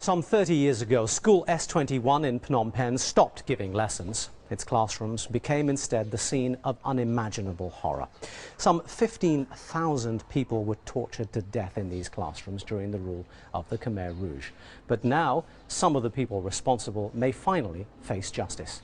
Some 30 years ago, School S21 in Phnom Penh stopped giving lessons. Its classrooms became instead the scene of unimaginable horror. Some 15,000 people were tortured to death in these classrooms during the rule of the Khmer Rouge. But now, some of the people responsible may finally face justice.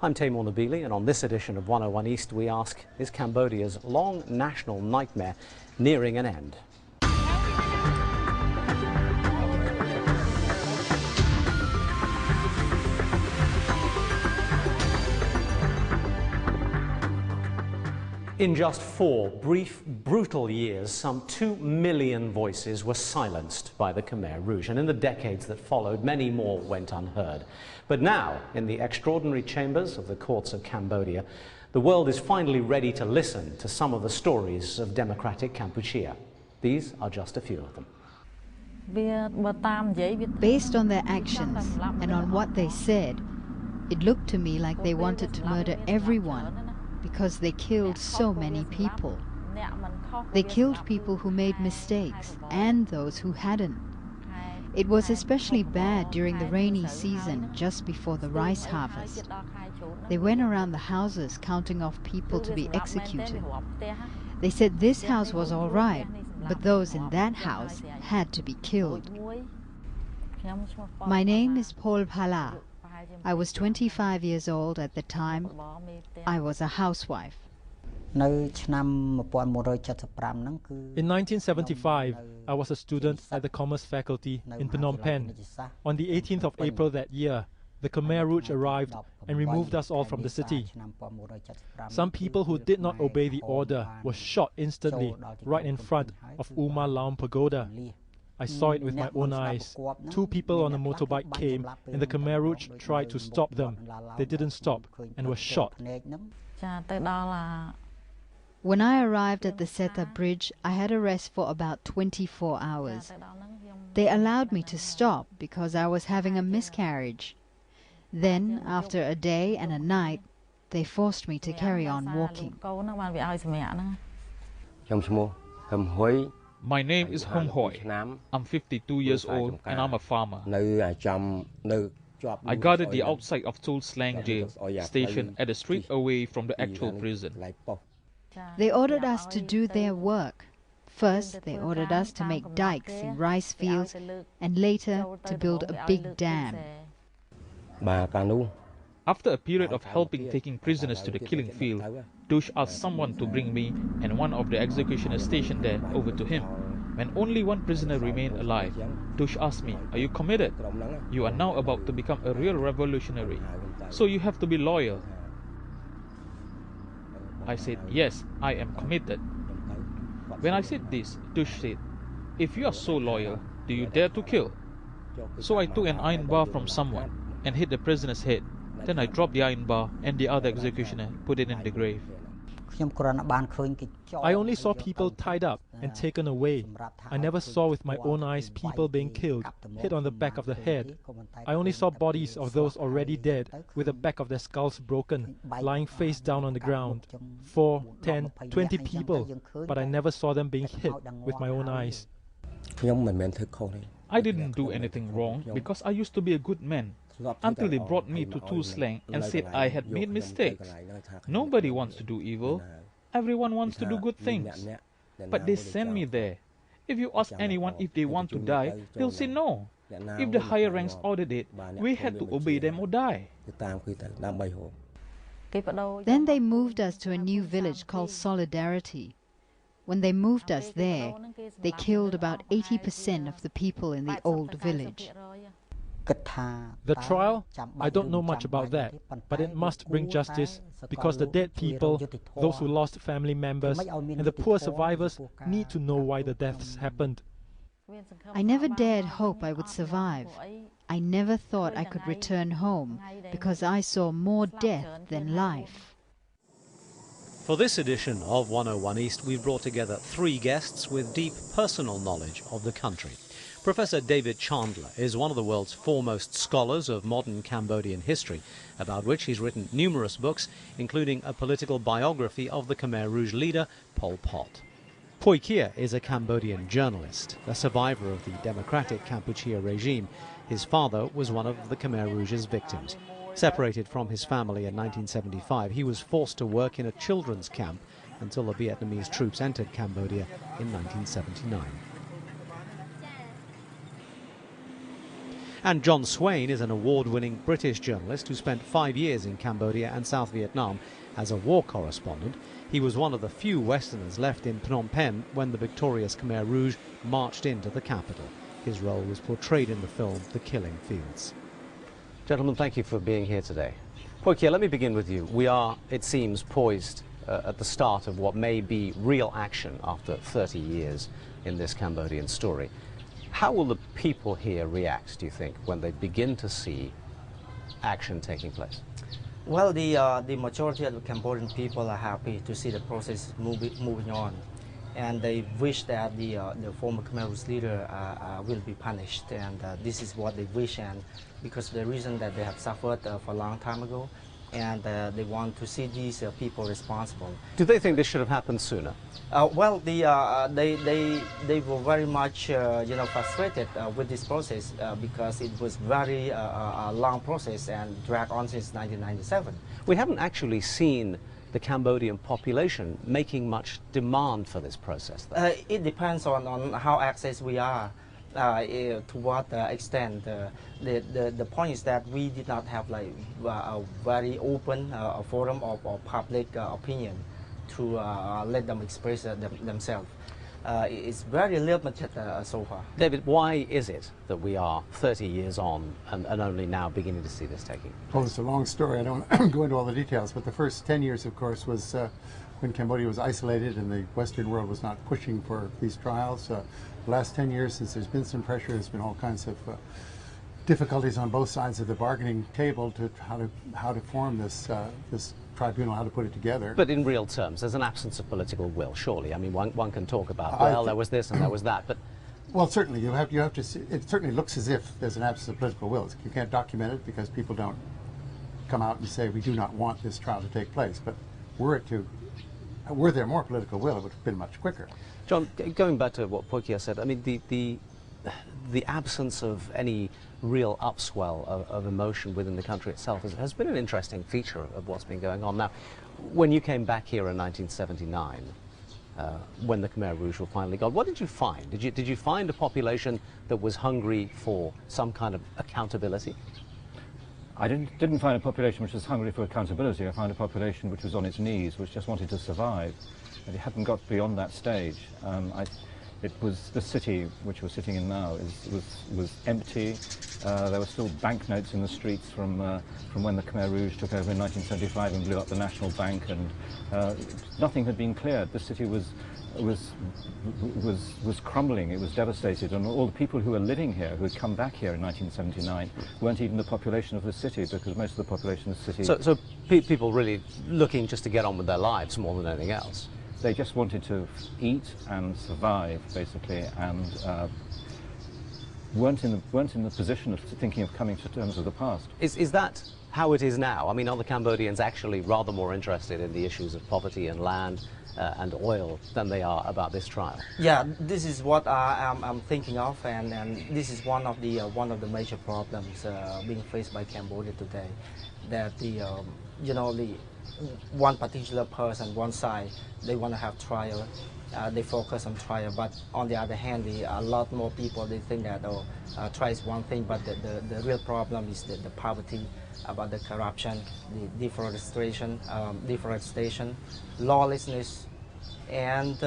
I'm Taimur Nabili, and on this edition of 101 East, we ask, is Cambodia's long national nightmare nearing an end? In just 4 brief, brutal years, some 2 million voices were silenced by the Khmer Rouge, and in the decades that followed, many more went unheard. But now, in the extraordinary chambers of the courts of Cambodia, the world is finally ready to listen to some of the stories of democratic Kampuchea. These are just a few of them. Based on their actions and on what they said, it looked to me like they wanted to murder everyone, because they killed so many people. They killed people who made mistakes and those who hadn't. It was especially bad during the rainy season just before the rice harvest. They went around the houses counting off people to be executed. They said this house was all right, but those in that house had to be killed. My name is Paul Phala. I was 25 years old at the time. I was a housewife. In 1975, I was a student at the Commerce Faculty in Phnom Penh. On the 18th of April that year, the Khmer Rouge arrived and removed us all from the city. Some people who did not obey the order were shot instantly right in front of Uma Laum Pagoda. I saw it with my own eyes. 2 people on a motorbike came and the Khmer Rouge tried to stop them. They didn't stop and were shot. When I arrived at the Seta Bridge, I had a rest for about 24 hours. They allowed me to stop because I was having a miscarriage. Then, after a day and a night, they forced me to carry on walking. My name is Hong Hoi. I'm 52 years old and I'm a farmer. I guarded the outside of Tul Slang jail, stationed at a street away from the actual prison. They ordered us to do their work. First, they ordered us to make dikes in rice fields and later to build a big dam. After a period of helping taking prisoners to the killing field, Tush asked someone to bring me and one of the executioners stationed there over to him. When only one prisoner remained alive, Tush asked me, "Are you committed? You are now about to become a real revolutionary, so you have to be loyal." I said, "Yes, I am committed." When I said this, Tush said, "If you are so loyal, do you dare to kill?" So I took an iron bar from someone and hit the prisoner's head. Then I dropped the iron bar and the other executioner put it in the grave. I only saw people tied up and taken away. I never saw with my own eyes people being killed, hit on the back of the head. I only saw bodies of those already dead with the back of their skulls broken, lying face down on the ground. 4, 10, 20 people, but I never saw them being hit with my own eyes. I didn't do anything wrong because I used to be a good man, until they brought me to Tul Slang and said I had made mistakes. Nobody wants to do evil. Everyone wants to do good things. But they send me there. If you ask anyone if they want to die, they'll say no. If the higher ranks ordered it, we had to obey them or die. Then they moved us to a new village called Solidarity. When they moved us there, they killed about 80% of the people in the old village. The trial? I don't know much about that, but it must bring justice because the dead people, those who lost family members, and the poor survivors need to know why the deaths happened. I never dared hope I would survive. I never thought I could return home because I saw more death than life. For this edition of 101 East, we've brought together 3 guests with deep personal knowledge of the country. Professor David Chandler is one of the world's foremost scholars of modern Cambodian history, about which he's written numerous books, including a political biography of the Khmer Rouge leader, Pol Pot. Phoi Kia is a Cambodian journalist, a survivor of the democratic Kampuchea regime. His father was one of the Khmer Rouge's victims. Separated from his family in 1975, he was forced to work in a children's camp until the Vietnamese troops entered Cambodia in 1979. And John Swain is an award-winning British journalist who spent 5 years in Cambodia and South Vietnam as a war correspondent. He was one of the few Westerners left in Phnom Penh when the victorious Khmer Rouge marched into the capital. His role was portrayed in the film The Killing Fields. Gentlemen, thank you for being here today. Phoi Kia, let me begin with you. We are, it seems, poised at the start of what may be real action after 30 years in this Cambodian story. How will the people here react, do you think, when they begin to see action taking place? Well, the majority of the Cambodian people are happy to see the process moving on, and they wish that the former Khmer Rouge leader will be punished, and this is what they wish, and because the reason that they have suffered for a long time ago, and they want to see these people responsible. Do they think this should have happened sooner? Well, they were very much frustrated with this process because it was very a long process and dragged on since 1997. We haven't actually seen the Cambodian population making much demand for this process, though. It depends on how access we are. To what extent. The point is that we did not have like a very open forum of public opinion to let them express themselves. It's very limited so far. David, why is it that we are 30 years on and only now beginning to see this taking place? Well, it's a long story. I don't go into all the details, but the first 10 years, of course, was when Cambodia was isolated and the Western world was not pushing for these trials. The last 10 years, since there's been some pressure, there's been all kinds of difficulties on both sides of the bargaining table to how to form this this tribunal, how to put it together. But in real terms, there's an absence of political will, surely. I mean, one can talk about, well, there was this and there was that, but... Well, certainly, you have to see, it certainly looks as if there's an absence of political will. You can't document it because people don't come out and say, we do not want this trial to take place. But were there more political will, it would have been much quicker. John, going back to what Phoi Kia said, I mean, the absence of any real upswell of emotion within the country itself has been an interesting feature of what's been going on. Now, when you came back here in 1979, when the Khmer Rouge were finally gone, what did you find? Did you find a population that was hungry for some kind of accountability? I didn't find a population which was hungry for accountability. I found a population which was on its knees, which just wanted to survive. And it hadn't got beyond that stage. It was the city which we're sitting in now was empty. There were still banknotes in the streets from when the Khmer Rouge took over in 1975 and blew up the National Bank, and nothing had been cleared. The city was crumbling. It was devastated, and all the people who were living here, who had come back here in 1979, weren't even the population of the city, because most of the population of the city... So people really looking just to get on with their lives more than anything else? They just wanted to eat and survive, basically, and weren't in the position of thinking of coming to terms with the past. Is that how it is now? I mean, are the Cambodians actually rather more interested in the issues of poverty and land and oil than they are about this trial? Yeah, this is what I'm thinking of, and this is one of the major problems being faced by Cambodia today. That the one particular person, one side, they want to have trial. They focus on trial, but on the other hand, a lot more people, they think that trial is one thing, but the real problem is the poverty, about the corruption, the deforestation, lawlessness, and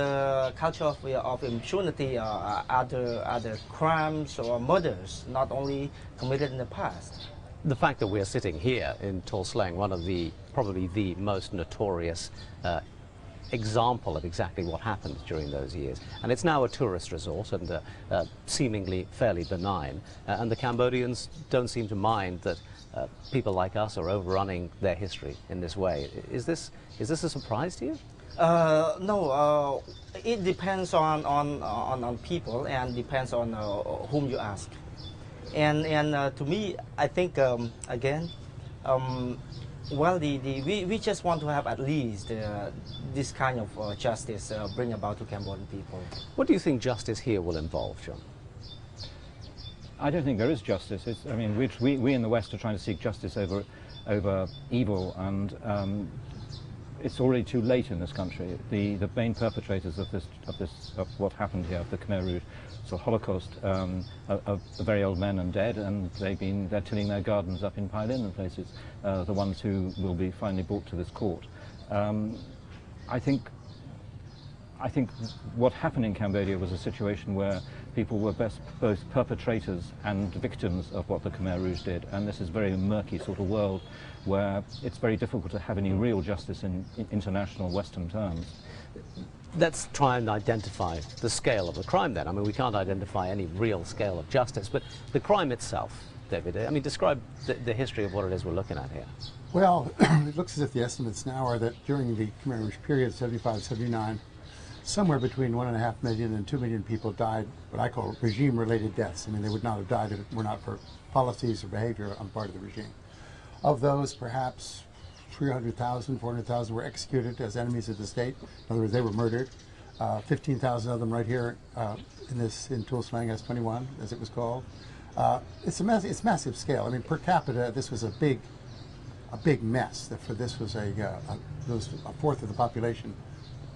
culture of impunity, other crimes or murders, not only committed in the past. The fact that we're sitting here in Tuol Sleng, one of probably the most notorious example of exactly what happened during those years. And it's now a tourist resort and seemingly fairly benign. And the Cambodians don't seem to mind that people like us are overrunning their history in this way. Is this a surprise to you? No, it depends on people and depends on whom you ask. And to me, I think, again, Well, we just want to have at least this kind of justice bring about to Cambodian people. What do you think justice here will involve, John? I don't think there is justice. I mean, we in the West are trying to seek justice over evil, and it's already too late in this country. The main perpetrators of what happened here, of the Khmer Rouge Holocaust, are very old men and dead, and they're tilling their gardens up in Pai Lin and places. The ones who will be finally brought to this court. I think what happened in Cambodia was a situation where people were both perpetrators and victims of what the Khmer Rouge did, and this is a very murky sort of world where it's very difficult to have any real justice in international Western terms. Let's try and identify the scale of the crime then. I mean, we can't identify any real scale of justice, but the crime itself, David, I mean, describe the history of what it is we're looking at here. Well, it looks as if the estimates now are that during the Khmer Rouge period, 75, 79, somewhere between 1.5 million and 2 million people died, what I call regime-related deaths. I mean, they would not have died if it were not for policies or behavior on the part of the regime. Of those, perhaps 300,000, 400,000 were executed as enemies of the state. In other words, they were murdered. 15,000 of them right here in Tuol Sleng S21, as it was called. It's massive scale. I mean, per capita, this was a big mess. For this was a fourth of the population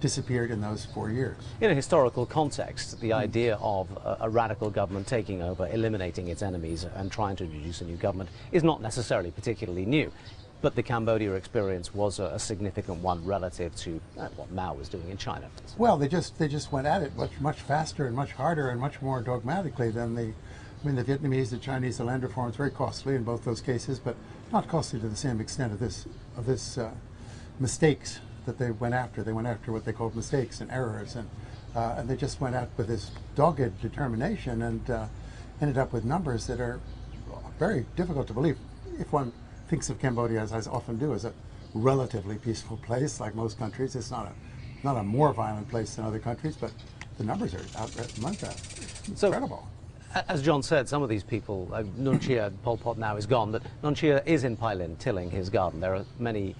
disappeared in those 4 years. In a historical context, the idea of a radical government taking over, eliminating its enemies and trying to introduce a new government is not necessarily particularly new. But the Cambodia experience was a significant one relative to what Mao was doing in China. Well, they just went at it much faster and much harder and much more dogmatically than the Vietnamese, the Chinese, the land reforms, very costly in both those cases, but not costly to the same extent of this mistakes that they went after. They went after what they called mistakes and errors, and they just went out with this dogged determination and ended up with numbers that are very difficult to believe. If one thinks of Cambodia, as I often do, as a relatively peaceful place, like most countries, it's not a more violent place than other countries, but the numbers are incredible. As John said, some of these people, Nuon Chea, Pol Pot now is gone, but Nuon Chea is in Pai Lin tilling his garden. There are many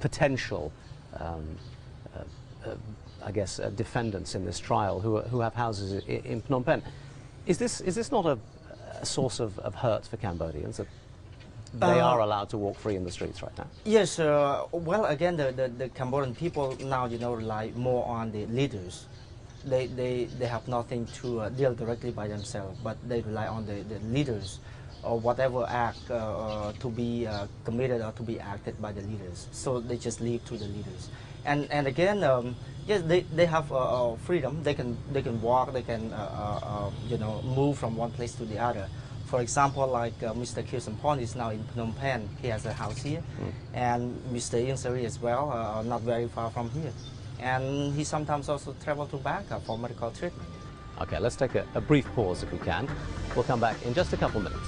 potential I guess, defendants in this trial who have houses in Phnom Penh. Is this not a source of hurt for Cambodians, that they are allowed to walk free in the streets right now? Yes, well, again, the Cambodian people now, rely more on the leaders. They have nothing to deal directly by themselves, but they rely on the leaders, or whatever act to be committed or to be acted by the leaders. So they just leave to the leaders. And again, yes, they have freedom. They can walk. They can move from one place to the other. For example, like Mr. Khieu Samphan is now in Phnom Penh. He has a house here, and Mr. Ieng Sary as well, not very far from here. And he sometimes also travels to Bangkok for medical treatment. Okay, let's take a brief pause if we can. We'll come back in just a couple minutes.